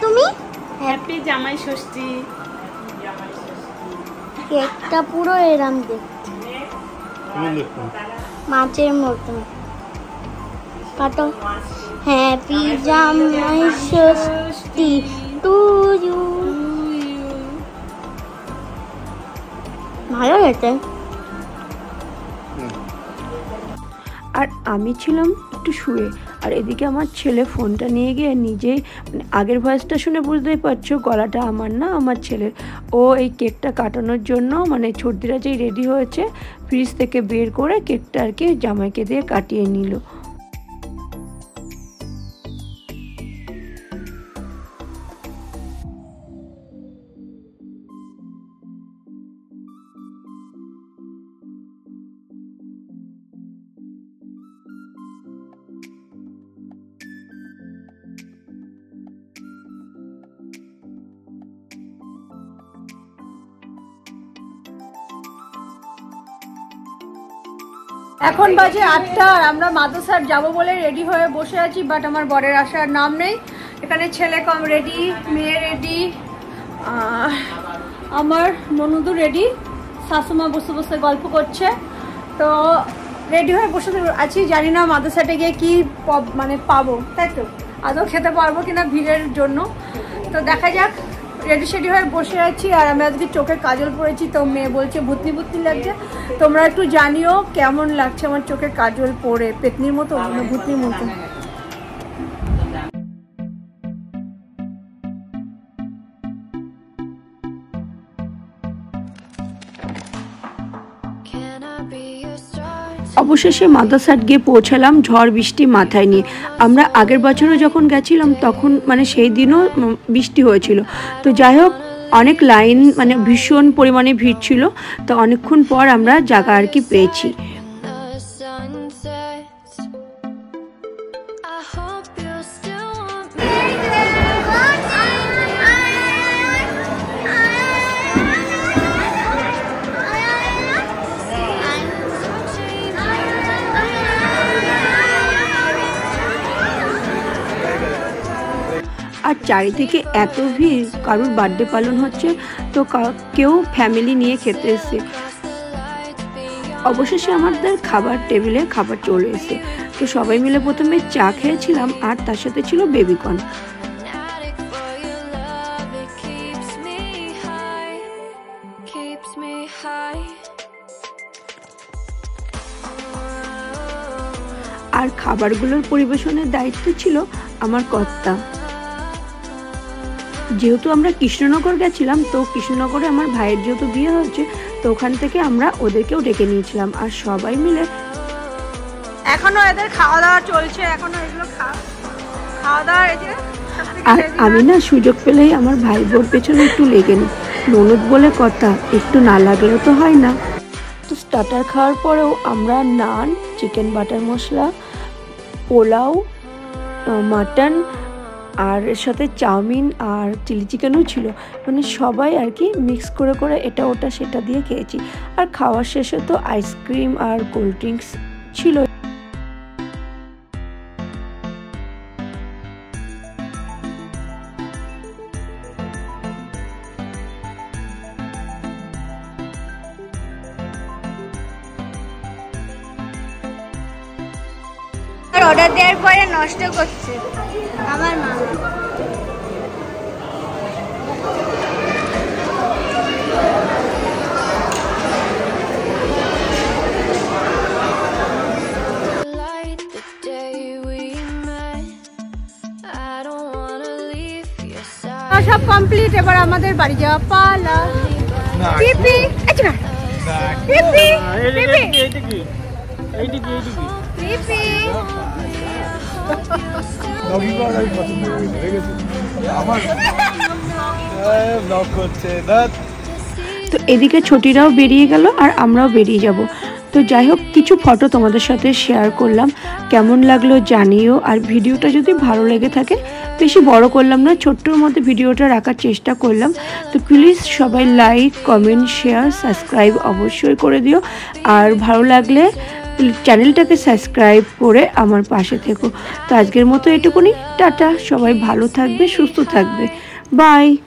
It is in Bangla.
তুমি হ্যাপি জামাই ষষ্ঠী। কেকটা পুরো এরম দেখতে মাছের মতন। কাটো। হ্যাপি জামাই ষষ্ঠী টু ইউ। ভালো হয়েছে। আর আমি ছিলাম একটু শুয়ে, আর এদিকে আমার ছেলে ফোনটা নিয়ে গিয়ে নিজেই, মানে আগের ভয়েসটা শুনে বুঝতেই পারছো গলাটা আমার না, আমার ছেলের। ও এই কেকটা কাটানোর জন্য, মানে ছর্দিরা যেই রেডি হয়েছে ফ্রিজ থেকে বের করে কেকটা আর কি জামাইকে দিয়ে কাটিয়ে নিল। এখন বাজে 8টা আর আমরা মাদ্রাসার যাব বলে রেডি হয়ে বসে আছি, বাট আমার বরের আসার নাম নেই। এখানে ছেলে কম রেডি, মেয়ে রেডি, আমার ননদু রেডি, শাশুমা বসে বসে গল্প করছে। তো রেডি হয়ে বসে আছি, জানি না মাদ্রাসাটা গিয়ে কি মানে পাবো, তাই তো আদৌ খেতে পারবো কিনা ভিড়ের জন্য। তো দেখা যাক। রেডি সেডি হয়ে বসে আছি, আর আমি আজকে চোখে কাজল পরেছি। তো মেয়ে বলছে ভূতনি ভূতনি লাগছে। তোমরা একটু জানিও কেমন লাগছে আমার চোখে কাজল পরে, পেতনির মতো না ভূতনির মতো। অবশেষে মাদ্রাসাট গিয়ে পৌঁছালাম ঝড় বৃষ্টি মাথায় নিয়ে। আমরা আগের বছরও যখন গেছিলাম তখন মানে সেই দিনও বৃষ্টি হয়েছিল। তো যাই হোক, অনেক লাইন, মানে ভীষণ পরিমাণে ভিড় ছিল। তো অনেকক্ষণ পর আমরা জায়গা আর কি পেয়েছি। আর চারিদিকে এত ভিড়, কারোর বার্থডে পালন হচ্ছে, তো কেউ ফ্যামিলি নিয়ে খেতে এসেছে। অবশেষে আমাদের খাবার টেবিলে খাবার চলে এসেছে। তো সবাই মিলে প্রথমে চা খেয়েছিলাম, আর তার সাথে ছিল বেবিকর্ন। আর খাবারগুলোর পরিবেশনের দায়িত্ব ছিল আমার কর্তা। যেহেতু আমরা কৃষ্ণনগর গেছিলাম, তো কৃষ্ণনগরে আমার ভাইয়ের যেহেতু বিয়ে হয়েছে, তো ওখান থেকে আমরা ওদেরকেও ডেকে নিয়েছিলাম। আর সবাই মিলে এখনো এদের খাওয়া দাওয়া চলছে, এখনো এগুলো খাওয়া দাওয়া। আর আমি না সুযোগ পেলেই আমার ভাই বোর পেছনে একটু লেগে নিই। ননদ বলে কথা, একটু না লাগলেও তো হয় না। তো স্টার্টার খাওয়ার পরেও আমরা নান, চিকেন বাটার মশলা, পোলাও, মাটন, আর এর সাথে চাউমিন আর চিলি চিকেনও ছিল। মানে সবাই আর কি মিক্স করে করে এটা ওটা সেটা দিয়ে খেয়েছি। আর খাওয়ার শেষে তো আইসক্রিম আর কোল্ড ড্রিঙ্কস ছিল। অর্ডার দেওয়ার পরে নষ্ট করছে আমার মা। সব কমপ্লিট, এবার আমাদের বাড়ি যাওয়া পালা। পিপি আচ্ছা পিপি পিপি পিপি তো এদিকে ছোটিরাও বেরিয়ে গেল আর আমরাও বেরিয়ে যাব। তো যাই হোক, কিছু ফটো তোমাদের সাথে শেয়ার করলাম, কেমন লাগলো জানিও। আর ভিডিওটা যদি ভালো লেগে থাকে, বেশি বড় করলাম না, ছোট্টর মধ্যে ভিডিওটা রাখার চেষ্টা করলাম। তো প্লিজ সবাই লাইক, কমেন্ট, শেয়ার, সাবস্ক্রাইব অবশ্যই করে দিও। আর ভালো লাগলে চ্যানেলটাকে সাবস্ক্রাইব করে আমার পাশে থেকো। তো আজকের মতো এটুকুনি, টাটা। সবাই ভালো থাকবে, সুস্থ থাকবে, বাই।